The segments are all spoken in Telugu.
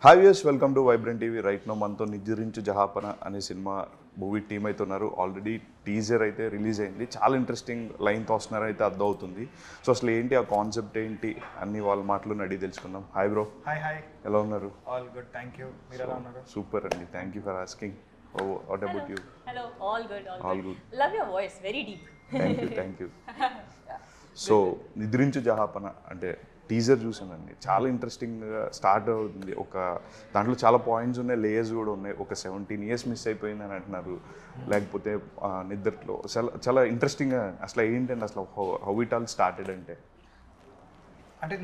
Hi viewers, welcome to vibrant TV. Right now మనతో నిద్రించు జహాపన అనే సినిమా మూవీ టీమ్ అయితే ఉన్నారు. ఆల్రెడీ టీజర్ అయితే రిలీజ్ అయింది. చాలా ఇంట్రెస్టింగ్ లైన్తో వస్తున్నారు అయితే అర్థం అవుతుంది. సో అసలు ఏంటి ఆ కాన్సెప్ట్ ఏంటి అన్ని వాళ్ళ మాటలు అడిగి తెలుసుకుందాం. Hi bro. హాయ్ ఎలా ఉన్నారు? All good, thank you. మీరు ఎలా ఉన్నారు? సూపర్ అండి, thank you for asking. What about you? Hello, all good. All good. Love your voice, very deep. Thank you. So Nidrinchu Jahapana అంటే టీజర్ చూసానండి, చాలా ఇంట్రెస్టింగ్గా స్టార్ట్ అవుతుంది. దాంట్లో చాలా పాయింట్స్ ఉన్నాయి, లేయర్స్ కూడా ఉన్నాయి. ఒక 17 years మిస్ అయిపోయిందని అంటున్నారు, లేకపోతే నిద్రలో చాలా చాలా ఇంట్రెస్టింగ్గా. అసలు ఏంటండి అసలు హౌ ఇట్ ఆల్ స్టార్టెడ్ అంటే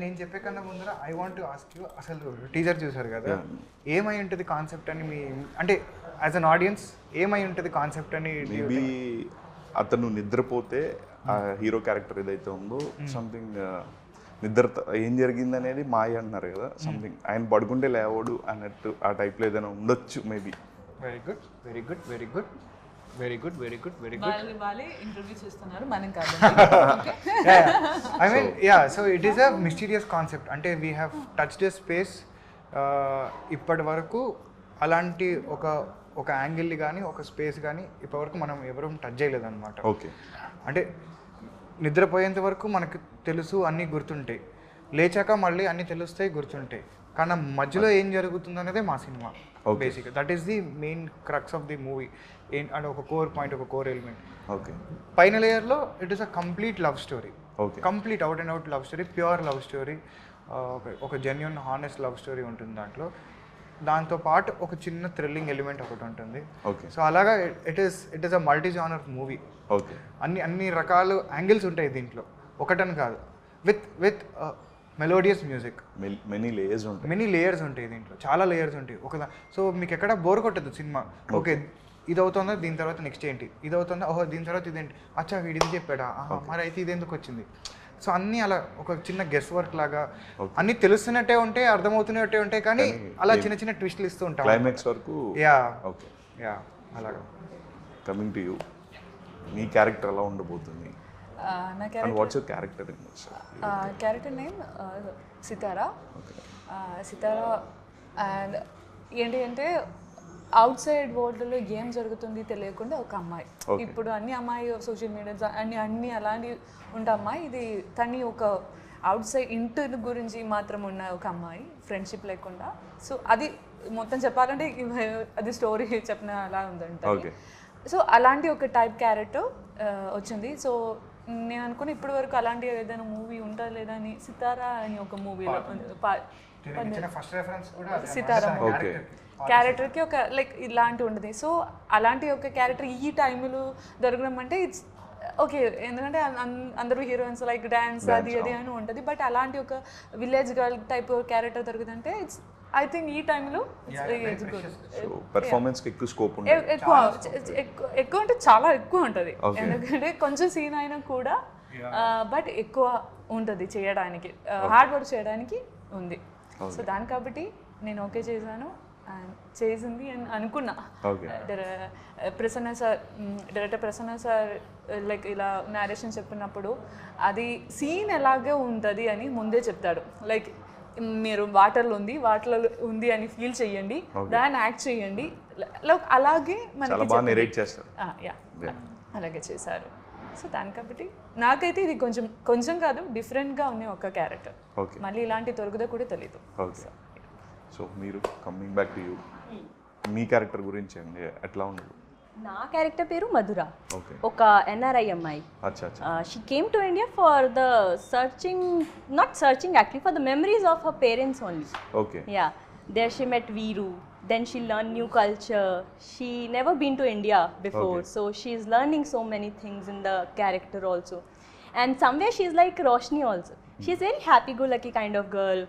నేను చెప్పే కన్నా ముందర I want to ask you, అసలు టీజర్ చూసారు కదా, ఏమై ఉంటుంది కాన్సెప్ట్ అని మీ అంటే యాజ్ అన్ ఆడియన్స్ ఏమై ఉంటుంది కాన్సెప్ట్ అని? మేబీ అతను నిద్రపోతే ఆ హీరో క్యారెక్టర్ ఏదైతే ఉందో సంథింగ్ నిద్ర ఏం జరిగింది అనేది మాయ అంటున్నారు కదా, సంథింగ్ ఆయన పడుకుంటే లేవడు అన్నట్టు ఆ టైప్లో ఏదైనా ఉండొచ్చు maybe. Very good, very good, very good, very good, very good, very good. వాళ్ళే ఇంటర్వ్యూ చేస్తున్నారు, మనం కాదు. I mean ya, so it is a mysterious concept. అంటే we have touched a space. ఇప్పటి వరకు అలాంటి ఒక యాంగిల్ని కానీ ఒక స్పేస్ కానీ ఇప్పటివరకు మనం ఎవరూ టచ్ చేయలేదన్నమాట. ఓకే, అంటే నిద్రపోయేంత వరకు మనకు తెలుసు, అన్నీ గుర్తుంటాయి, లేచాక మళ్ళీ అన్నీ తెలుస్తాయి, గుర్తుంటాయి. కానీ మధ్యలో ఏం జరుగుతుంది అనేదే మా సినిమా బేసిక్గా. That is the main crux of the movie. అంటే ఒక కోర్ పాయింట్, ఒక కోర్ ఎలిమెంట్. ఓకే, పైన లేయర్లో it is a complete love story. Okay, complete out and out love story, pure love story, ఒక జెన్యున్ హానెస్ట్ లవ్ స్టోరీ ఉంటుంది దాంట్లో. దాంతోపాటు ఒక చిన్న థ్రిల్లింగ్ ఎలిమెంట్ ఒకటి ఉంటుంది. ఓకే, సో అలాగా it is a multi genre movie. Okay, అన్ని రకాల యాంగిల్స్ ఉంటాయి దీంట్లో, ఒకటని కాదు. With melodious music. Many layers ఉంటాయి దీంట్లో, చాలా లేయర్స్ ఉంటాయి. సో మీకు ఎక్కడ బోర్ కొట్టదు సినిమా. ఓకే, ఇది అవుతుందా, దీని తర్వాత నెక్స్ట్ ఏంటి, ఇది అవుతుందా, ఓహో దీని తర్వాత ఇదేంటి, అచ్చా వీడి ఇది చెప్పాడా, మరి అయితే ఇది ఎందుకు వచ్చింది. సో అన్నీ అలా ఒక చిన్న గెస్ వర్క్ లాగా అన్నీ తెలుస్తున్నట్టే ఉంటాయి, అర్థమవుతున్నట్టే ఉంటాయి, కానీ అలా చిన్న చిన్న ట్విస్ట్లు ఇస్తూ ఉంటాం క్లైమాక్స్ వరకు. యా, ఓకే, యా, అలాగా. కమింగ్ టు యూ, మీ క్యారెక్టర్ ఎలా ఉండబోతుంది? నా and what's your character character name Sitara. Sitara and ఏంటి అంటే అవుట్ సైడ్ వరల్డ్లో ఏం జరుగుతుంది తెలియకుండా ఒక అమ్మాయి. ఇప్పుడు అన్ని అమ్మాయి సోషల్ మీడియా అన్ని అలాంటివి ఉంటే అమ్మాయి, ఇది తని ఒక అవుట్ సైడ్ ఇంటి గురించి మాత్రం ఉన్న ఒక అమ్మాయి, ఫ్రెండ్షిప్ లేకుండా. సో అది మొత్తం చెప్పాలంటే అది స్టోరీ చెప్పిన అలా ఉందంట. సో అలాంటి ఒక టైప్ క్యారెక్టర్ వచ్చింది. సో నేను అనుకుని ఇప్పటి వరకు అలాంటి ఏదైనా మూవీ ఉంటుందా లేదా అని సితారా అని ఒక మూవీలో సితారా క్యారెక్టర్కి ఒక లైక్ ఇలాంటి ఉంటుంది. సో అలాంటి ఒక క్యారెక్టర్ ఈ టైంలో దొరకడం అంటే ఇట్స్ ఓకే, ఎందుకంటే అందరూ హీరోయిన్స్ లైక్ డ్యాన్స్ అది అని ఉంటుంది. బట్ అలాంటి ఒక విలేజ్ గర్ల్ టైప్ క్యారెక్టర్ దొరుకుతుందంటే ఇట్స్ ఐ థింక్ ఈ టైంలో పెర్ఫార్మెన్స్కి ఎక్కువ స్కోప్ ఉంది. ఎక్కువ అంటే చాలా ఎక్కువ ఉంటుంది, ఎందుకంటే కొంచెం సీన్ అయినా కూడా బట్ ఎక్కువ ఉంటుంది చేయడానికి, హార్డ్ వర్క్ చేయడానికి ఉంది. సో దాని కాబట్టి నేను ఓకే చేశాను అండ్ చేసింది అని అనుకున్నా. డైరెక్టర్ ప్రసన్న సార్ లైక్ ఇలా నేరేషన్ చెప్పినప్పుడు అది సీన్ ఎలాగే ఉంటుంది అని ముందే చెప్తాడు. లైక్ మీరు వాటర్లో ఉంది అని ఫీల్ చేయండి, దాన్ని యాక్ట్ చేయండి, అలాగే మనకి అలాగే చేశారు. సో దాని కాబట్టి నాకైతే ఇది కొంచెం కాదు డిఫరెంట్గా ఉన్న ఒక క్యారెక్టర్. మళ్ళీ ఇలాంటి దొరుకుదో కూడా తెలీదు. సో మీరు కమింగ్ బ్యాక్ టు యూ, మీ క్యారెక్టర్ గురించి అండి ఎట్లా ఉండదు? నా క్యారెక్టర్ పేరు మధుర, ఒక ఎన్ఆర్ఐ అమ్మాయి. She came to India for the not searching actually for the memories of her parents only. Ya, there she met Veeru, then she learned new culture. She never been to India before, so she is learning so many things in the character also. And somewhere she is like Roshni also. She is very happy go lucky kind of girl,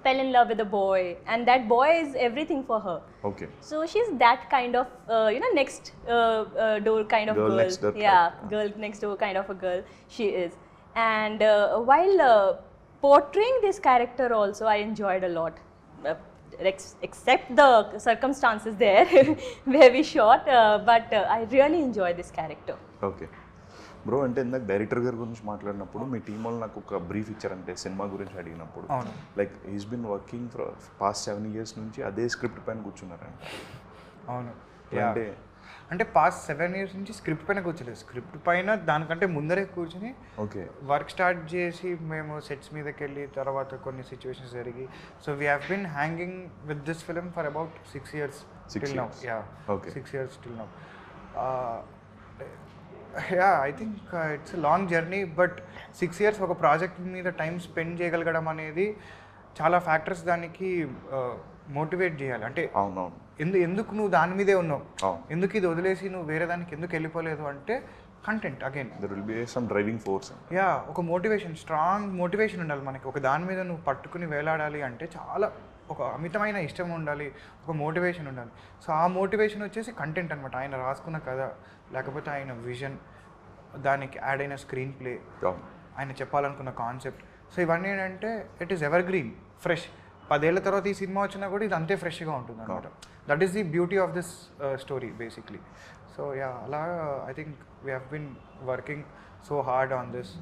fell in love with a boy, and that boy is everything for her. So she's that kind of next door kind of girl. Girl next door kind of a girl she is. And while portraying this character also I enjoyed a lot, except the circumstances there where we shot, but I really enjoy this character. Okay, bro అంటే ఇందాక డైరెక్టర్ గారి గురించి మాట్లాడినప్పుడు మీ టీం వాళ్ళు నాకు ఒక బ్రీఫ్ ఇచ్చారంటే సినిమా గురించి అడిగినప్పుడు like is been working for past 7 years నుంచి అదే స్క్రిప్ట్ పైన కూర్చున్నారంట. అవును అంటే అంటే పాస్ట్ 7 years నుంచి స్క్రిప్ట్ పైన కూర్చోలేదు, స్క్రిప్ట్ పైన దానికంటే ముందరే కూర్చొని ఓకే వర్క్ స్టార్ట్ చేసి మేము సెట్స్ మీదకి వెళ్ళి తర్వాత కొన్ని సిచ్యువేషన్స్ జరిగి so we have bin hanging with this film for about 6 years till now. Okay. 6 years till now. I think it's a long journey, but 6 years ఒక ప్రాజెక్ట్ మీద టైం స్పెండ్ చేయగలగడం అనేది చాలా ఫ్యాక్టర్స్ దానికి మోటివేట్ చేయాలి. అంటే అవునవును ఎందుకు నువ్వు దాని మీదే ఉన్నావు, అవును. ఎందుకు ఇది వదిలేసి నువ్వు వేరే దానికి ఎందుకు వెళ్ళిపోలేదు అంటే content again there will be some driving force. ఒక మోటివేషన్, స్ట్రాంగ్ మోటివేషన్ ఉండాలి మనకి. ఒక దాని మీద నువ్వు పట్టుకుని వేలాడాలి అంటే చాలా ఒక అమితమైన ఇష్టం ఉండాలి, ఒక మోటివేషన్ ఉండాలి. సో ఆ మోటివేషన్ వచ్చేసి కంటెంట్ అనమాట. ఆయన రాసుకున్న కథ, లేకపోతే ఆయన విజన్, దానికి యాడ్ అయిన స్క్రీన్ ప్లే, ఆయన చెప్పాలనుకున్న కాన్సెప్ట్. సో ఇవన్నీ ఏంటంటే it is ever green, fresh. 10 ఏళ్ల తర్వాత ఈ సినిమా వచ్చినా కూడా ఇది అంతే ఫ్రెష్గా ఉంటుంది అనమాట. That is the beauty of this story basically. So అలా I think we have been working so hard on this.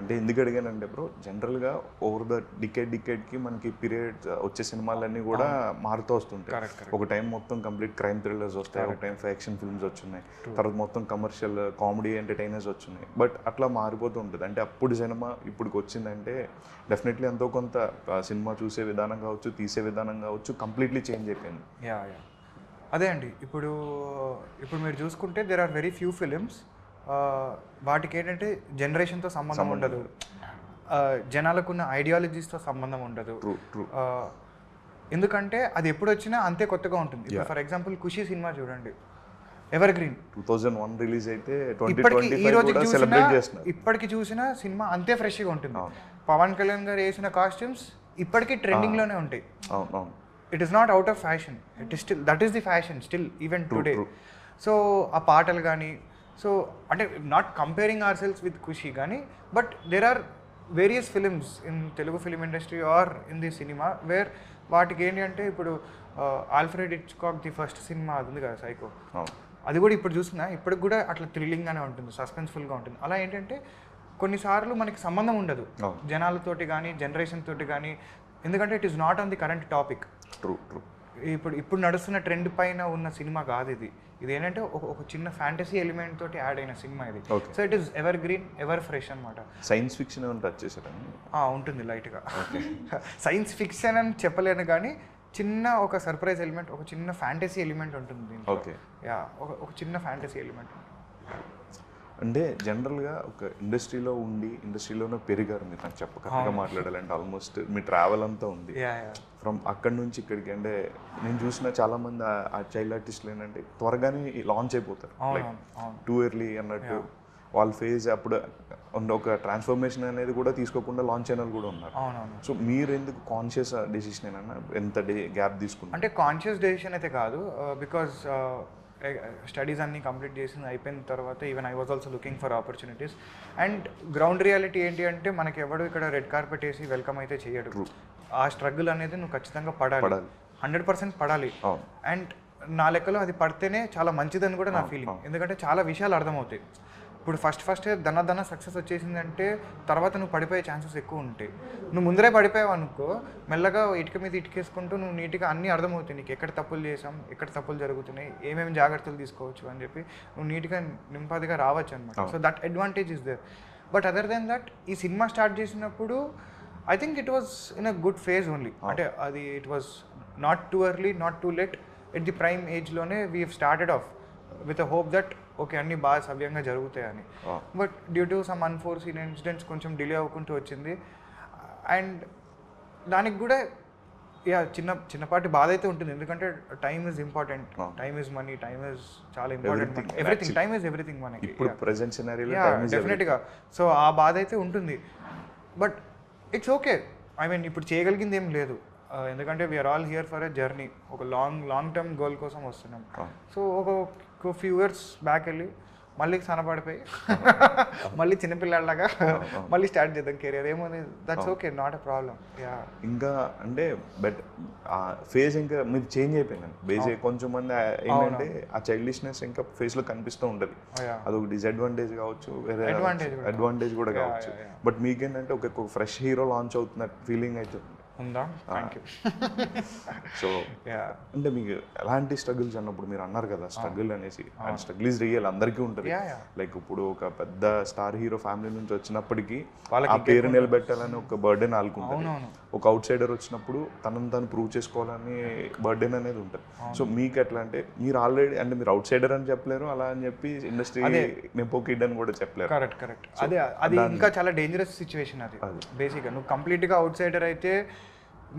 అంటే ఎందుకు అడిగానంటే బ్రో జనరల్గా ఓవర్ ద డికేడ్కి మనకి పీరియడ్ వచ్చే సినిమాలన్నీ కూడా మారుతూ వస్తుంటాయి. ఒక టైం మొత్తం కంప్లీట్ క్రైమ్ థ్రిల్లర్స్ వస్తాయి, ఒక టైం యాక్షన్ ఫిల్మ్స్ వచ్చున్నాయి, తర్వాత మొత్తం కమర్షియల్ కామెడీ ఎంటర్టైనర్స్ వచ్చున్నాయి. బట్ అట్లా మారిపోతూ ఉంటుంది. అంటే అప్పుడు సినిమా ఇప్పటికి వచ్చిందంటే డెఫినెట్లీ ఎంతో కొంత సినిమా చూసే విధానం కావచ్చు, తీసే విధానం కావచ్చు, కంప్లీట్లీ చేంజ్ అయిపోయింది. అదే అండి. ఇప్పుడు మీరు చూసుకుంటే there are very few films వాటికి ఏంటంటే జనరేషన్తో సంబంధం ఉండదు, జనాలకున్న ఐడియాలజీస్తో సంబంధం ఉండదు. ఎందుకంటే అది ఎప్పుడు వచ్చినా అంతే కొత్తగా ఉంటుంది. ఇప్పుడు ఫర్ ఎగ్జాంపుల్ ఖుషి సినిమా చూడండి, ఎవర్ గ్రీన్. 2001 రిలీజ్ అయితే ఇప్పటికి చూసిన సినిమా అంతే ఫ్రెష్గా ఉంటుంది. పవన్ కళ్యాణ్ గారు వేసిన కాస్ట్యూమ్స్ ఇప్పటికీ ట్రెండింగ్లోనే ఉంటాయి. It is not out of fashion, it is still that is the fashion still even today. So ఆ పాటలు కానీ, సో అంటే not comparing ourselves with Khushi కానీ, but there are various films in Telugu film industry or in the cinema where వాటికి ఏంటి అంటే ఇప్పుడు Alfred Hitchcock the first cinema అది ఉంది కదా సైకో, అది కూడా ఇప్పుడు చూసినా ఇప్పటికి కూడా అట్లా థ్రిల్లింగ్గానే ఉంటుంది, సస్పెన్స్ఫుల్గా ఉంటుంది. అలా ఏంటంటే కొన్నిసార్లు మనకి సంబంధం ఉండదు జనాలతోటి కానీ జనరేషన్ తోటి కానీ, ఎందుకంటే it is not on the current topic. ఇప్పుడు నడుస్తున్న ట్రెండ్ పైన ఉన్న సినిమా కాదు ఇది. ఇదేంటంటే ఒక చిన్న ఫ్యాంటసీ ఎలిమెంట్ తోటి యాడ్ అయిన సినిమా ఇది. So it is ever green, ever fresh అనమాట. సైన్స్ ఫిక్షన్ ఏమైనా టచ్ చేశారండి? ఉంటుంది లైట్గా. సైన్స్ ఫిక్షన్ అని చెప్పలేను కానీ చిన్న ఒక సర్ప్రైజ్ ఎలిమెంట్, ఒక చిన్న ఫ్యాంటసీ ఎలిమెంట్ ఉంటుంది దీంట్లో. ఒక చిన్న ఫ్యాంటసీ ఎలిమెంట్. అంటే జనరల్గా ఒక ఇండస్ట్రీలో ఉండి ఇండస్ట్రీలోనే పెరిగారు మీరు, నాకు చెప్పకగా మాట్లాడాలంటే ఆల్మోస్ట్ మీ ట్రావెల్ అంతా ఉంది ఫ్రమ్ అక్కడి నుంచి ఇక్కడికి. అంటే నేను చూసిన చాలామంది ఆ చైల్డ్ ఆర్టిస్టులు ఏంటంటే త్వరగానే లాంచ్ అయిపోతారు, లైక్ టూ ఎర్లీ అన్నట్టు. వాళ్ళ ఫేజ్ అప్పుడు ఒక ట్రాన్స్ఫర్మేషన్ అనేది కూడా తీసుకోకుండా లాంచ్ అయిన కూడా ఉన్నారు. సో మీరు ఎందుకు కాన్షియస్ డెసిషన్ ఏమన్నా ఎంత గ్యాప్ తీసుకున్నారు? అంటే కాన్షియస్ డెసిషన్ అయితే కాదు, బికాజ్ స్టడీస్ అన్నీ కంప్లీట్ చేసి అయిపోయిన తర్వాత even I was also looking for opportunities. And ground reality ఏంటి అంటే మనకి ఎవడు ఇక్కడ రెడ్ కార్పెట్ వేసి వెల్కమ్ అయితే చేయడు. ఆ స్ట్రగుల్ అనేది నువ్వు ఖచ్చితంగా పడాలి, 100% పడాలి. అండ్ నా లెక్కలో అది పడితేనే చాలా మంచిదని కూడా నా ఫీలింగ్. ఎందుకంటే చాలా విషయాలు అర్థమవుతాయి. ఇప్పుడు ఫస్ట్ దన్న సక్సెస్ వచ్చేసిందంటే తర్వాత నువ్వు పడిపోయే ఛాన్సెస్ ఎక్కువ ఉంటాయి. నువ్వు ముందరే పడిపోయావు అనుకో, మెల్లగా ఇటుక మీద ఇటుకేసుకుంటూ నువ్వు నీట్గా అన్నీ అర్థమవుతాయి నీకు, ఎక్కడ తప్పులు చేసాం, ఎక్కడ తప్పులు జరుగుతున్నాయి, ఏమేమి జాగ్రత్తలు తీసుకోవచ్చు అని చెప్పి నువ్వు నీట్గా నింపాదిగా రావచ్చు అనమాట. So that advantage is there. But other than that ఈ సినిమా స్టార్ట్ చేసినప్పుడు I think it was in a good phase only. అంటే అది it was not too early, not too late, at the prime ఏజ్లోనే we have started off with a hope that okay అన్నీ బాగా సవ్యంగా జరుగుతాయని. But due to some unforeseen incidents కొంచెం డిలే అవ్వకుంటూ వచ్చింది. అండ్ దానికి కూడా చిన్నపాటి బాధ అయితే ఉంటుంది, ఎందుకంటే time is important, time is money, time is చాలా important, everything, time is everything మనకి డెఫినెట్గా. సో ఆ బాధ అయితే ఉంటుంది. But it's okay, I mean ఇప్పుడు చేయగలిగింది ఏం లేదు, ఎందుకంటే we are all here for a journey, ఒక లాంగ్ టర్మ్ గోల్ కోసం వస్తున్నాం. సో ఒక ఫ్యూ ఇయర్స్ బ్యాక్ వెళ్ళి మళ్ళీ సన్నపడిపోయి మళ్ళీ చిన్నపిల్లలాగా మళ్ళీ స్టార్ట్ చేద్దాం కెరియర్ ఏమని, that's okay, not a problem. Yeah ఇంకా అంటే బట్ ఆ ఫేస్ ఇంకా మీరు చేంజ్ అయిపోయిందండి. బేసిక్ కొంచెం మంది ఏంటంటే ఆ చైల్డిష్నెస్ ఇంకా ఫేస్ లో కనిపిస్తూ ఉంటుంది. అదొక డిసడ్వాంటేజ్ కావచ్చు, వేరే అడ్వాంటేజ్ కూడా కావచ్చు. బట్ మీకేంటంటే ఒక ఫ్రెష్ హీరో లాంచ్ అవుతున్న ఫీలింగ్ అయితే ఉందా? Thank you. సో అంటే మీకు ఎలాంటి స్ట్రగుల్స్ అన్నప్పుడు మీరు అన్నారు కదా స్ట్రగుల్ అనేసి, అండ్ స్ట్రగుల్ ఈజ్ రియల్, అందరికీ ఉంటుంది. లైక్ ఇప్పుడు ఒక పెద్ద స్టార్ హీరో ఫ్యామిలీ నుంచి వచ్చినప్పటికీ ఆ పేరు నిలబెట్టాలని ఒక బర్డెన్ ఆలుకుంటుంది. ఒక అవుట్ సైడర్ వచ్చినప్పుడు తనను తను ప్రూవ్ చేసుకోవాలని బర్డెన్ అనేది ఉంటుంది. సో మీకు ఎట్లా అంటే మీరు ఆల్రెడీ అంటే మీరు అవుట్ సైడర్ అని చెప్పలేరు, అలా అని చెప్పి ఇండస్ట్రీ నెపో కిడ్ అని కూడా చెప్పలేరు. కరెక్ట్. అది ఇంకా చాలా డేంజరస్ సిచ్యువేషన్. అది బేసిక్గా నువ్వు కంప్లీట్గా అవుట్ సైడర్ అయితే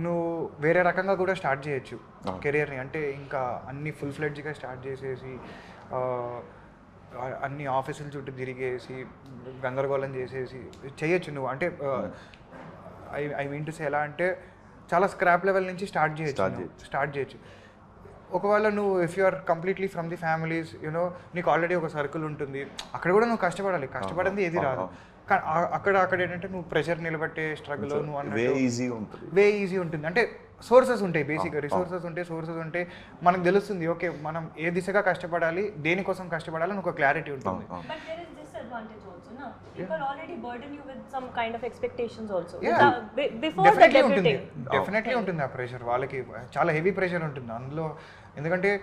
నువ్వు వేరే రకంగా కూడా స్టార్ట్ చేయొచ్చు కెరియర్ని. అంటే ఇంకా అన్ని ఫుల్ ఫ్లెడ్జ్గా స్టార్ట్ చేసేసి అన్ని ఆఫీసుల చుట్టూ తిరిగేసి గందరగోళం చేసేసి చేయొచ్చు నువ్వు. అంటే ఐ మీన్ టు సే ఎలా అంటే చాలా స్క్రాప్ లెవెల్ నుంచి స్టార్ట్ చేయొచ్చు. ఒకవేళ నువ్వు if you are completely from the families you know, నీకు ఆల్రెడీ ఒక సర్కిల్ ఉంటుంది, అక్కడ కూడా నువ్వు కష్టపడాలి. కష్టపడింది ఏది రాదు. అక్కడ ఏంటంటే నువ్వు ప్రెషర్ నిలబెట్టే స్ట్రగుల్ నువ్వు వే ఈజీ ఉంటుంది. అంటే సోర్సెస్ ఉంటాయి, బేసిక్గా రిసోర్సెస్ ఉంటాయి. మనకు తెలుస్తుంది ఓకే మనం ఏ దిశగా కష్టపడాలి, దేనికోసం కష్టపడాలి అని ఒక క్లారిటీ ఉంటుంది. డెఫినెట్లీ ఉంటుంది ఆ ప్రెషర్. వాళ్ళకి చాలా హెవీ ప్రెషర్ ఉంటుంది అందులో. ఎందుకంటే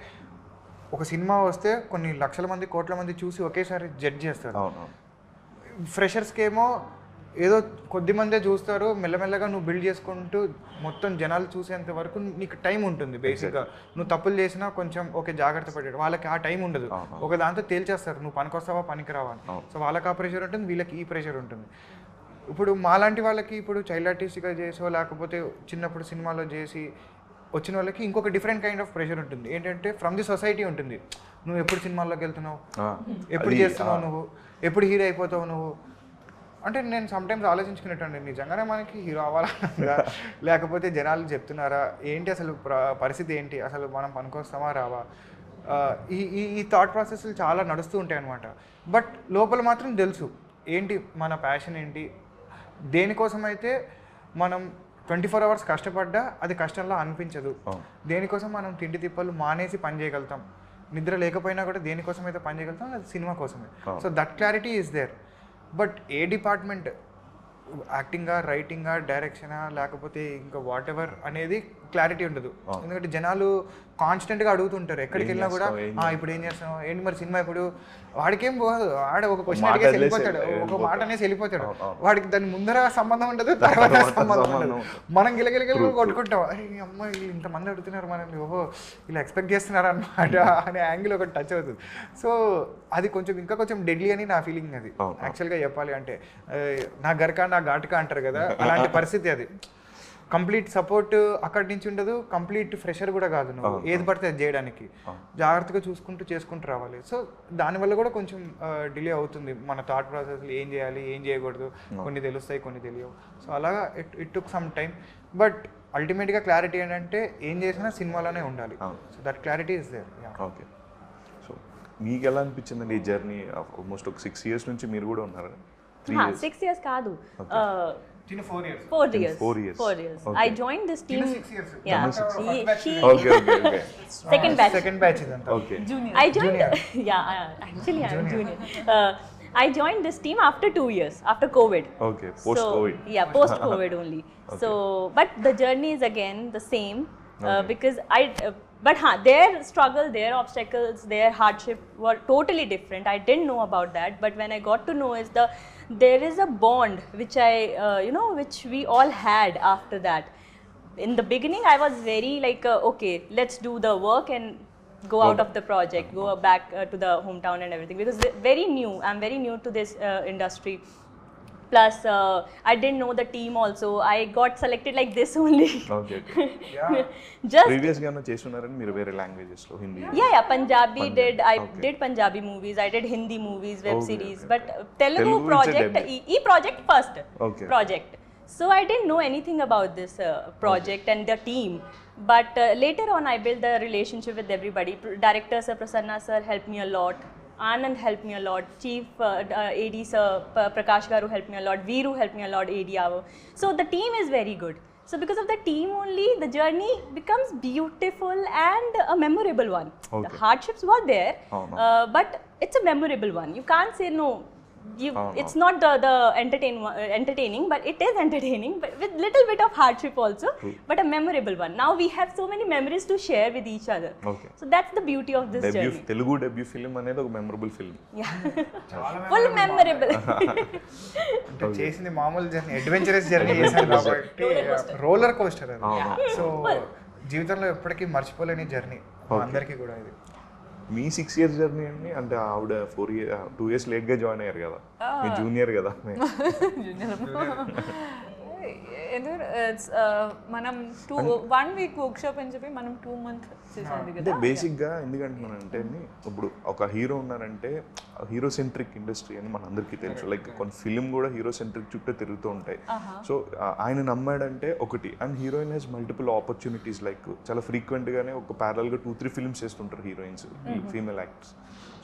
ఒక సినిమా వస్తే కొన్ని లక్షల మంది కోట్ల మంది చూసి ఒకేసారి జడ్జ్ చేస్తారు. ఫ్రెషర్స్కి ఏమో ఏదో కొద్ది మందే చూస్తారు, మెల్లమెల్లగా నువ్వు బిల్డ్ చేసుకుంటూ మొత్తం జనాలు చూసేంత వరకు నీకు టైం ఉంటుంది. బేసిక్గా నువ్వు తప్పులు చేసినా కొంచెం ఓకే జాగ్రత్త పడ్డాడు, వాళ్ళకి ఆ టైం ఉండదు. ఒక దాంతో తేల్చేస్తారు నువ్వు పనికొస్తావా పనికిరావా అని. సో వాళ్ళకి ఆ ప్రెషర్ ఉంటుంది, వీళ్ళకి ఈ ప్రెషర్ ఉంటుంది. ఇప్పుడు మాలాంటి వాళ్ళకి ఇప్పుడు చైల్డ్ ఆర్టిస్ట్గా చేసో లేకపోతే చిన్నప్పుడు సినిమాలో చేసి వచ్చిన వాళ్ళకి ఇంకొక డిఫరెంట్ కైండ్ ఆఫ్ ప్రెషర్ ఉంటుంది. ఏంటంటే ఫ్రమ్ ది సొసైటీ ఉంటుంది. నువ్వు ఎప్పుడు సినిమాల్లోకి వెళ్తున్నావు, ఎప్పుడు చేస్తున్నావు, నువ్వు ఎప్పుడు హీరో అయిపోతావు నువ్వు. అంటే నేను సమ్టైమ్స్ ఆలోచించుకునేటండి, నిజంగానే మనకి హీరో అవ్వాలన్నా లేకపోతే జనాలు చెప్తున్నారా ఏంటి, అసలు పరిస్థితి ఏంటి, అసలు మనం పనికొస్తామా రావా, ఈ థాట్ ప్రాసెస్లు చాలా నడుస్తూ ఉంటాయి అన్నమాట. బట్ లోపల మాత్రం తెలుసు ఏంటి మన ప్యాషన్ ఏంటి, దేనికోసం అయితే మనం 24 hours కష్టపడ్డా అది కష్టంలా అనిపించదు, దేనికోసం మనం తిండి తిప్పలు మానేసి పని చేయగలుగుతాం, నిద్ర లేకపోయినా కూడా దేనికోసం అయితే పని చేయగలుగుతాం అది సినిమా కోసమే. So that clarity is there. But ఏ డిపార్ట్మెంట్, యాక్టింగా, రైటింగా, డైరెక్షనా లేకపోతే ఇంకా వాట్ ఎవర్ అనేది క్లారిటీ ఉండదు. ఎందుకంటే జనాలు కాన్స్టెంట్గా అడుగుతుంటారు ఎక్కడికి వెళ్ళినా కూడా, ఇప్పుడు ఏం చేస్తాం ఏంటి మరి సినిమా, ఇప్పుడు వాడికేం పోదు, ఆడ ఒక క్వశ్చన్ అడిగేసి వెళ్ళిపోతాడు, ఒక మాట అనేసి వెళ్ళిపోతాడు, వాడికి దాని ముందర సంబంధం ఉండదు, తర్వాత సంబంధం ఉండదు. మనం గిలగిలగిల కొట్టుకుంటాం, అరే అమ్మ ఇంతమంది అడుగుతున్నారు మనల్ని, ఓహో ఇలా ఎక్స్పెక్ట్ చేస్తున్నారు అనమాట అనే యాంగిల్ ఒకటి టచ్ అవుతుంది. సో అది కొంచెం ఇంకా కొంచెం డెడ్లీ అని నా ఫీలింగ్. అది యాక్చువల్గా చెప్పాలి అంటే నా గరకా నా ఘాటుకా అంటారు కదా, అలాంటి పరిస్థితి. అది కంప్లీట్ సపోర్ట్ అక్కడి నుంచి ఉండదు, కంప్లీట్ ఫ్రెషర్ కూడా కాదు, నువ్వు ఏది పడితే అది చేయడానికి జాగ్రత్తగా చేసుకుంటూ రావాలి. సో దానివల్ల కూడా కొంచెం డిలే అవుతుంది మన థాట్ ప్రాసెస్లో, ఏం చేయాలి ఏం చేయకూడదు, కొన్ని తెలుస్తాయి కొన్ని తెలియవు. సో అలాగా it took some time. But అల్టిమేట్గా క్లారిటీ ఏంటంటే ఏం చేసినా సినిమాలోనే ఉండాలి. So that clarity is there. Okay. So మీకు ఎలా అనిపించిందండి ఈ జర్నీ? ఆల్మోస్ట్ ఒక 6 years నుంచి మీరు కూడా ఉన్నారు. 6 years కాదు, 4 years. 4 years. Okay. I joined this team. 6 years. Yeah. She Okay. second batch ఇదంతా. Okay. Junior. I joined. Yeah, actually I'm junior. I joined this team after 2 years, after COVID. Okay, post-COVID. So, yeah, post-COVID only. Okay. So, but the journey is again the same. Because but their struggle, their obstacles, their hardship were totally different. I didn't know about that, but when I got to know is there is a bond which which we all had after that. In the beginning I was very like okay, let's do the work and go out of the project, go back to the hometown and everything, because I'm very new to this industry. Plus I didn't know the team also. I got selected like this only. Okay. Yeah. Just previous ga na chestunnarani మీరు వేరే లాంగ్వేజెస్ లో? Hindi? Yeah, Punjabi did Punjabi movies, I did Hindi movies, web series, but Telugu project, project first project. So I didn't know anything about this project and the team. But later on I built the relationship with everybody. Director Sir Prasanna sir helped me a lot. Anand helped me a lot, Chief AD Sir Prakash Garu helped me a lot, Veeru helped me a lot, AD Avo. So the team is very good. So because of the team only, the journey becomes beautiful and a memorable one. Okay. The hardships were there, Oh, no. but it's a memorable one. You can't say no. It's not the entertaining, but it is entertaining, but with little bit of hardship also, but a memorable one. Now we have so many memories to share with each other. Okay. So that's the beauty of this journey. Telugu debut film అనేది ఒక memorable film. Yeah. Full memorable. అంటే చేసింది మామూలు జర్నీ, అడ్వెంచరస్ జర్నీ చేశాను కాబట్టి రోలర్ కోస్టర్ అది. సో జీవితంలో ఎప్పటికీ మర్చిపోలేని జర్నీ అందరికీ కూడా ఇది. మీ 6 years జర్నీ అండి, అంటే ఆవిడ 2 years లేట్గా జాయిన్ అయ్యారు కదా, మీ జూనియర్ కదా. ఎందుకంటే మనం 1 week వర్క్షాప్ అని చెప్పి మనం 2 months చేసాం అంటే కదా. బేసిక్గా ఎందుకంటున్నానంటే ఇప్పుడు ఒక హీరో ఉన్నారంటే హీరో సెంట్రిక్ ఇండస్ట్రీ అని మన అందరికీ తెలుసు. లైక్ కొన్ని ఫిలిం కూడా హీరో సెంట్రిక్ చుట్టూ తిరుగుతూ ఉంటాయి. సో ఆయన నమ్మాడంటే ఒకటి, and heroine has multiple opportunities. Like చాలా ఫ్రీక్వెంట్గానే ఒక ప్యారల్గా 2-3 ఫిల్మ్స్ చేస్తుంటారు హీరోయిన్స్, ఫీమేల్ యాక్టర్స్.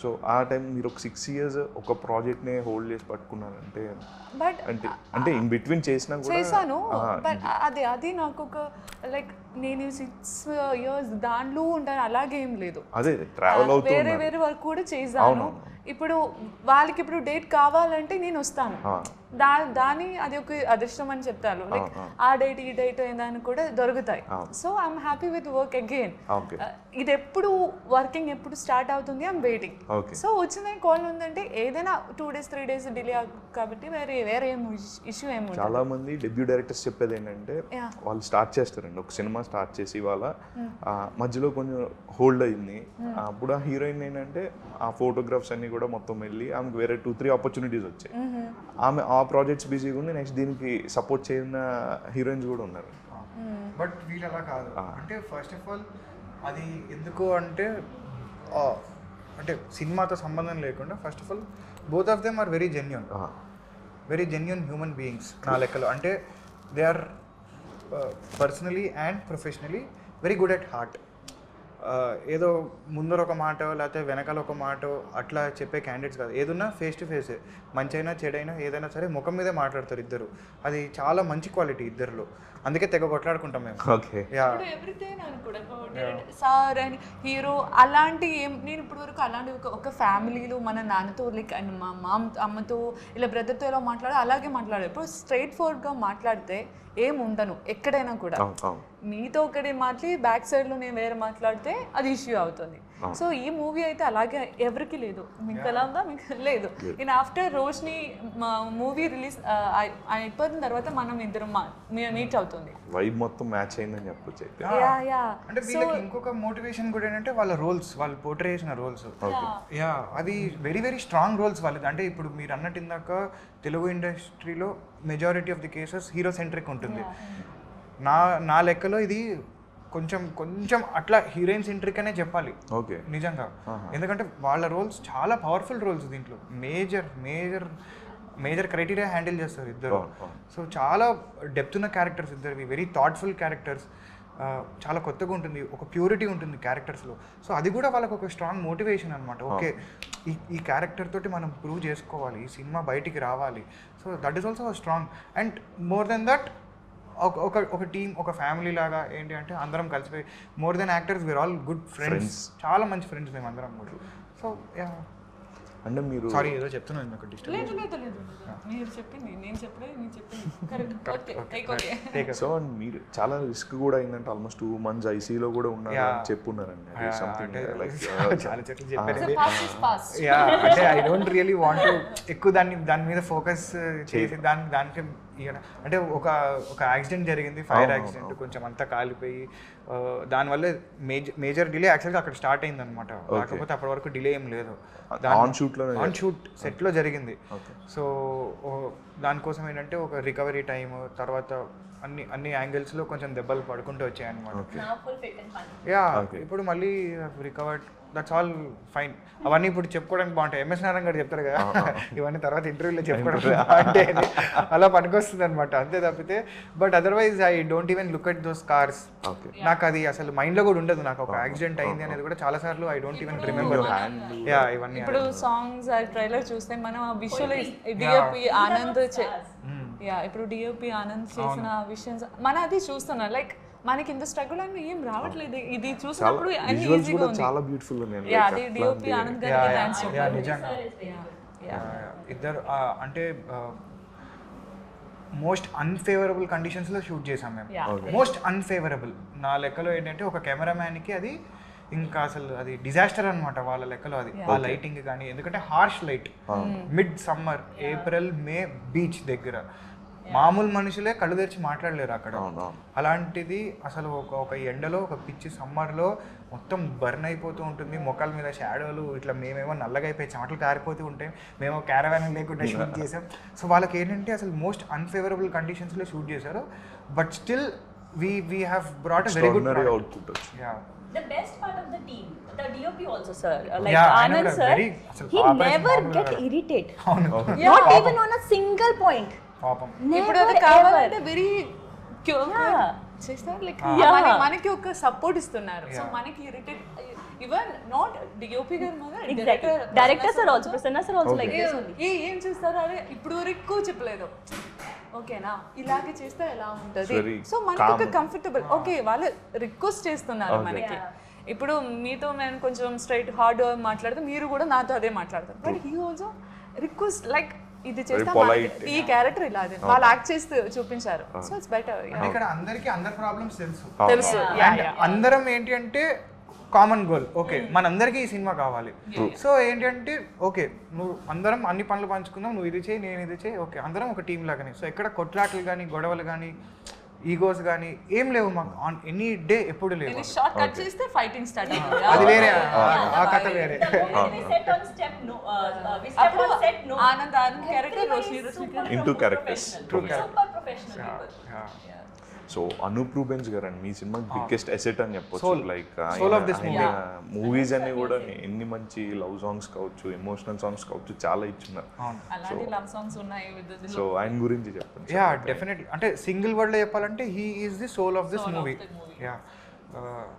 సో ఆ టైం మీరు ఒక 6 years ఒక ప్రాజెక్ట్ని హోల్డ్ చేసి పట్టుకున్నారంటే, బట్ అంటే ఇన్ బిట్వీన్ చేసినా కూడా చేశాను. బట్ అది నాకు ఒక లైక్ నేను 6 years దాంట్లో ఉంటాను అలాగే ఏం లేదు. అదే ట్రావెల్ అవుతూ వేరే వర్క్ కూడా చేశాను. ఇప్పుడు వాళ్ళకి ఇప్పుడు డేట్ కావాలంటే నేను వస్తాను. దాని అది ఒక అదృష్టం అని చెప్తాను. లైక్ ఆ డేట్ ఈ డేట్ ఏదైనా కూడా దొరుకుతాయి. So I'm happy with work again. ఇది ఎప్పుడు వర్కింగ్ ఎప్పుడు స్టార్ట్ అవుతుంది, ఐఎమ్ వెయిటింగ్. సో వచ్చిన కాల్ ఉందంటే ఏదైనా 2 days 3 days డిలే కాబట్టి వేరే ఏం ఇష్యూ ఏమి ఉండదు. చాలా మంది డెబ్యూ డైరెక్టర్స్ చెప్పేది ఏంటంటే వాళ్ళు స్టార్ట్ చేస్తారండి ఒక సినిమా స్టార్ట్ చేసి వాళ్ళ మధ్యలో కొంచెం హోల్డ్ అయింది. అప్పుడు ఆ హీరోయిన్ ఏంటంటే ఆ ఫోటోగ్రాఫ్స్ అన్ని కూడా మొత్తం వెళ్ళి ఆమెకు వేరే 2-3 ఆపర్చునిటీస్ వచ్చాయి. ఆమె ఆ ప్రాజెక్ట్స్ బిజీగా ఉండి నెక్స్ట్ దీనికి సపోర్ట్ చేయని హీరోయిన్స్ కూడా ఉన్నారు. బట్ వీళ్ళు అలా కాదు. అంటే ఫస్ట్ ఆఫ్ ఆల్ అది ఎందుకు అంటే అంటే సినిమాతో సంబంధం లేకుండా first of all both of them are very genuine human beings నా లెక్కలో. అంటే they are personally and professionally very good at heart. ఏదో ముందర ఒక మాట లేకపోతే వెనకాల ఒక మాట అట్లా చెప్పే క్యాండిడేట్స్ కాదు. ఏదన్నా ఫేస్ టు ఫేస్, మంచి అయినా చెడైనా ఏదైనా సరే ముఖం మీదే మాట్లాడతారు ఇద్దరు. అది చాలా మంచి క్వాలిటీ ఇద్దరిలో. అందుకే తెగ కొట్లాడుకుంటాం మేము. ఓకే, సార్ అండ్ హీరో అలాంటి నేను ఇప్పుడు వరకు అలాంటి ఒక ఫ్యామిలీలో మన నాన్నతో లైక్ మా అమ్మతో ఇలా బ్రదర్తో ఎలా మాట్లాడో అలాగే మాట్లాడారు. ఇప్పుడు స్ట్రైట్ ఫార్వర్డ్గా మాట్లాడితే ఏం ఉండను ఎక్కడైనా కూడా. మీతో ఒకటి మాట్లాడి బ్యాక్ సైడ్లో నేను వేరే మాట్లాడితే అది ఇష్యూ అవుతుంది. సో ఈ మూవీ అయితే అలాగే ఎవరికి లేదు. మీకు ఎలా ఉందా? మీకు లేదు. నేను ఆఫ్టర్ రోష్ని మూవీ రిలీజ్ అయిపోయిన తర్వాత మనం ఇద్దరం మీట్ అవుతుంది. వైబ్ మొత్తం మ్యాచ్ అయిందని చెప్పొచ్చు. అంటే వీళ్ళకి ఇంకొక మోటివేషన్ కూడా ఏంటంటే వాళ్ళ రోల్స్, వాళ్ళు పోర్ట్రే చేసిన రోల్స్, అది వెరీ వెరీ స్ట్రాంగ్ రోల్స్ వాళ్ళది. అంటే ఇప్పుడు మీరు అన్నట్టు ఇందాక తెలుగు ఇండస్ట్రీలో majority of the cases hero centric ఉంటుంది. నా లెక్కలో ఇది కొంచెం అట్లా హీరోయిన్ సెంట్రిక్ అనే చెప్పాలి. ఓకే, నిజంగా. ఎందుకంటే వాళ్ళ రోల్స్ చాలా పవర్ఫుల్ రోల్స్. దీంట్లో మేజర్ క్రైటీరియా హ్యాండిల్ చేస్తారు ఇద్దరు. సో చాలా డెప్త్ ఉన్న క్యారెక్టర్స్ ఇద్దరివి, వెరీ థాట్ఫుల్ క్యారెక్టర్స్. చాలా కొత్తగా ఉంటుంది, ఒక ప్యూరిటీ ఉంటుంది క్యారెక్టర్స్లో. సో అది కూడా వాళ్ళకి ఒక స్ట్రాంగ్ మోటివేషన్ అనమాట. ఓకే, ఈ క్యారెక్టర్ తోటి మనం ప్రూవ్ చేసుకోవాలి, ఈ సినిమా బయటికి రావాలి. So that is also strong. And more than that ఒక టీమ్, ఒక ఫ్యామిలీ లాగా ఏంటి అంటే అందరం కలిసిపోయి, more than actors we're all good friends. చాలా మంచి ఫ్రెండ్స్ మేము అందరం కూడా. సో అంటే మీరు సారీ ఏదో చెప్తున్నాను నాకు డిస్టర్బ్. మీరు చెప్పింది నేను చెప్పలేదు, నేను చెప్పింది. సో మీరు చాలా రిస్క్ కూడా అయిందంటే ఆల్మోస్ట్ 2 months ఐసీలో కూడా ఉన్నారు అని చెప్పున్నారండి. చాలా చెట్లు చెప్పారు. అంటే ఐ డోంట్ రియలీ వాంట్ ఎక్కువ దాని మీద ఫోకస్ చేసి దానికి అంటే ఒక యాక్సిడెంట్ జరిగింది, ఫైర్ యాక్సిడెంట్. కొంచెం అంతా కాలిపోయి దానివల్ల మేజర్ డిలే యాక్చువల్గా అక్కడ స్టార్ట్ అయింది అనమాట. కాకపోతే అప్పటి వరకు డిలే ఏం లేదు, ఆన్ షూట్ సెట్లో జరిగింది. సో దానికోసం ఏంటంటే ఒక రికవరీ టైం, తర్వాత అన్ని యాంగిల్స్లో కొంచెం దెబ్బలు పడుకుంటూ వచ్చాయి అనమాట. Now full fit and fun. Yeah ఇప్పుడు మళ్ళీ రికవర్డ్, దట్స్ ఆల్ ఫైన్. అవన్నీ ఇప్పుడు చెప్పుకోవడానికి బాగుంటాయి. ఎంఎస్ నారాయణ గారు చెప్తారు కదా, ఇవన్నీ తర్వాత ఇంటర్వ్యూలో చెప్పుకోవడానికి బాగుంటే అలా పనికొస్తుంది అనమాట, అంతే తప్పితే. But otherwise I don't even look at those cars. నాకు అది అసలు మైండ్లో కూడా ఉండదు. నాకు ఒక యాక్సిడెంట్ అయింది అనేది కూడా చాలా సార్లు I don't even remember. Yeah ఇవన్నీ ఇప్పుడు సాంగ్స్ ట్రైలర్ చూస్తే మనం ఆ విజువలైజ్ డిఓపి ఆనంద్ ఇప్పుడు డిఓపి ఆనంద్ చేసిన విషయం మన అది చూస్తున్నా. లైక్ మనకి ఇంత స్ట్రగుల్ అని ఏం రావట్లేదు. ఇది చూసినప్పుడు అన్ని ఈజీగా ఉంది. చాలా బ్యూటిఫుల్ ఉంది. అది డిఓపి ఆనంద్ గారికి థాంక్స్ చెప్పాలి. నిజంగా ఇద్దరు అంటే మోస్ట్ అన్ఫేవరబుల్ కండిషన్స్లో షూట్ చేసాం మేము. మోస్ట్ అన్ఫేవరబుల్ నా లెక్కలో ఏంటంటే ఒక కెమెరామ్యాన్కి అది ఇంకా అసలు అది డిజాస్టర్ అనమాట వాళ్ళ లెక్కలో. అది ఆ లైటింగ్ కానీ, ఎందుకంటే harsh light, mid summer, April May, beach దగ్గర మామూలు మనుషులే కళ్ళు తెరిచి మాట్లాడలేరు అక్కడ. అలాంటిది అసలు ఒక ఎండలో, ఒక పిచ్చి సమ్మర్లో మొత్తం బర్న్ అయిపోతూ ఉంటుంది, మొక్కల మీద షాడోలు, ఇట్లా మేమేమో నల్లగా అయిపోయి చెమటలు కారిపోతూ ఉంటాయి, మేము క్యారవాన్ లేకుండా షూట్ చేసాం. సో వాళ్ళకి ఏంటంటే అసలు మోస్ట్ అన్ఫేవరబుల్ కండిషన్స్లో షూట్ చేశారు. But still we have brought a very good output. Yeah. The best part of the team, the DOP also, sir. Like Yeah, Anand sir, he never get irritated. Not even on a single point. పాపం ఇప్పుడు అది కావాలంటే వెరీ చేస్తారు. లైక్ మనకి ఒక సపోర్ట్ ఇస్తున్నారు. సో మనకి ఇరిటేట్ ఈవెన్ నాట్ డిఓపి గారు Director sir also, Prasanna sir also like this only. ఏం చేస్తారు అరే ఇప్పుడు వరకు చెప్పలేదు, ఓకేనా ఇలాగే చేస్తే ఎలా ఉంటుంది. సో మనకి ఒక కంఫర్టబుల్ ఓకే వాళ్ళు రిక్వెస్ట్ చేస్తున్నారు మనకి. ఇప్పుడు మీతో నేను కొంచెం స్ట్రైట్ హార్డ్ మాట్లాడితే మీరు కూడా నాతో అదే మాట్లాడతారు. But he also request like ఇది చేస్తే ఈ క్యారెక్టర్ ఇలా వాళ్ళు యాక్ట్ చేస్తూ చూపించారు. So it's better. ఇక్కడ అందరికీ అందరి ప్రాబ్లమ్స్ తెలుసు. అందరం ఏంటి అంటే కామన్ గోల్, ఓకే మనందరికీ ఈ సినిమా కావాలి. సో ఏంటంటే ఓకే నువ్వు అందరం అన్ని పనులు పంచుకుందాం, నువ్వు ఇది చేయి నేను ఇది చేయి, ఓకే అందరం ఒక టీం లాగానే. సో ఎక్కడ కొట్లాటలు కానీ గొడవలు కానీ ఈగోస్ కానీ ఏం లేవు మాకు ఆన్ ఎనీ డే, ఎప్పుడు లేవు. షార్ట్ కట్ చేస్తే ఫైటింగ్ స్టార్ట్ అవుతుంది. అది వేరే, ఆ కథ వేరే. We set on step no, we step on set no. Anand character Roshini into characters. True character. Super professional people. So Anup Rubens garu అండి మీ సినిమాకి బిగ్గెస్ట్ అసెట్ అని చెప్పొచ్చు. లైక్ మూవీస్ అన్ని కూడా ఎన్ని మంచి లవ్ సాంగ్స్ కావచ్చు, ఎమోషనల్ సాంగ్స్ కావచ్చు చాలా ఇచ్చున్నారు. అలాంటి లవ్ సాంగ్స్ ఉన్నాయి. సో ఆయన గురించి చెప్పండి. యా డెఫినెట్లీ, అంటే సింగిల్ వర్డ్లో చెప్పాలంటే he is the soul of this movie. Ya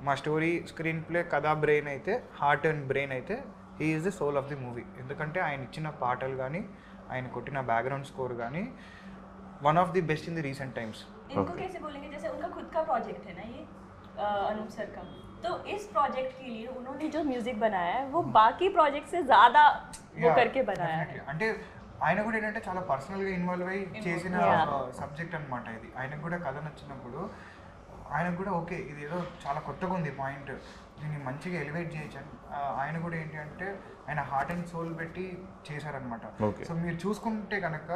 మా స్టోరీ, స్క్రీన్ ప్లే, కథా బ్రెయిన్ అయితే, హార్ట్ అండ్ బ్రెయిన్ అయితే he is the soul of the movie. ఎందుకంటే ఆయన ఇచ్చిన పాటలు కానీ, ఆయన కొట్టిన బ్యాక్గ్రౌండ్ స్కోర్ కానీ one of the best in the recent times. इनको कैसे बोलेंगे, जैसे उनका खुद का प्रोजेक्ट है ना ये अनूप सर का, तो इस प्रोजेक्ट के लिए उन्होंने जो म्यूजिक बनाया है वो बाकी प्रोजेक्ट से ज़्यादा वो करके बनाया है. అంటే ఆయన కూడా ఏంటంటే చాలా పర్సనల్గా ఇన్వాల్వ్ అయ్యి చేసిన సబ్జెక్ట్ అనమాట ఇది. ఆయనకు కూడా కథ నచ్చినప్పుడు ఆయనకు కూడా ఓకే ఇది ఏదో చాలా కొత్తగా ఉంది పాయింట్, దీన్ని మంచిగా ఎలివేట్ చేయొచ్చు. ఆయన కూడా ఏంటి అంటే ఆయన హార్ట్ అండ్ సోల్ పెట్టి చేశారనమాట. సో మీరు చూసుకుంటే కనుక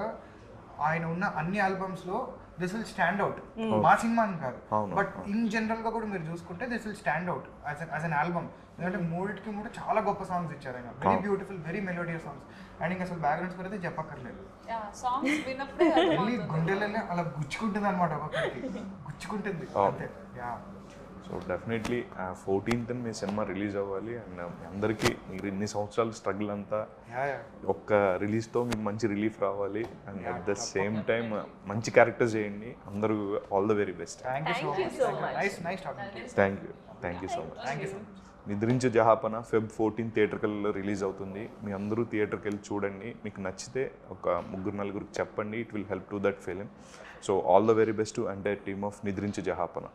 ఆయన ఉన్న అన్ని ఆల్బమ్స్లో దిస్ విల్ స్టాండ్ అవుట్. మా సినిమా అని కాదు, బట్ ఇన్ జనరల్గా కూడా మీరు చూసుకుంటే this will stand out as an album. ఎందుకంటే మూడిటికి కూడా చాలా గొప్ప సాంగ్స్ ఇచ్చారు ఆయన, very beautiful, very melodious songs. And ఇంకా అసలు బ్యాక్గ్రౌండ్స్ కూడా అయితే చెప్పక్కర్లేదు, వెళ్ళి గుండెలనే అలా గుచ్చుకుంటుంది అనమాట, ఒక్కొక్కరికి గుచ్చుకుంటుంది అంతే. యా సో డెఫినెట్లీ 14th మీ సినిమా రిలీజ్ అవ్వాలి. అండ్ అందరికీ మీరు ఇన్ని సంవత్సరాల స్ట్రగుల్ అంతా ఒక్క రిలీజ్తో మీకు మంచి రిలీఫ్ రావాలి. And at the same time మంచి క్యారెక్టర్స్ చేయండి. అందరూ all the very best. Thank you so much. Nice talking. Thank you so much. Nidrinche Jahapana Feb 14 థియేటర్కల్లో రిలీజ్ అవుతుంది. మీ అందరూ థియేటర్కి వెళ్ళి చూడండి. మీకు నచ్చితే ఒక 3-4 చెప్పండి. It will help to that film. So all the very best to entire team of Nidrinche జహాపన.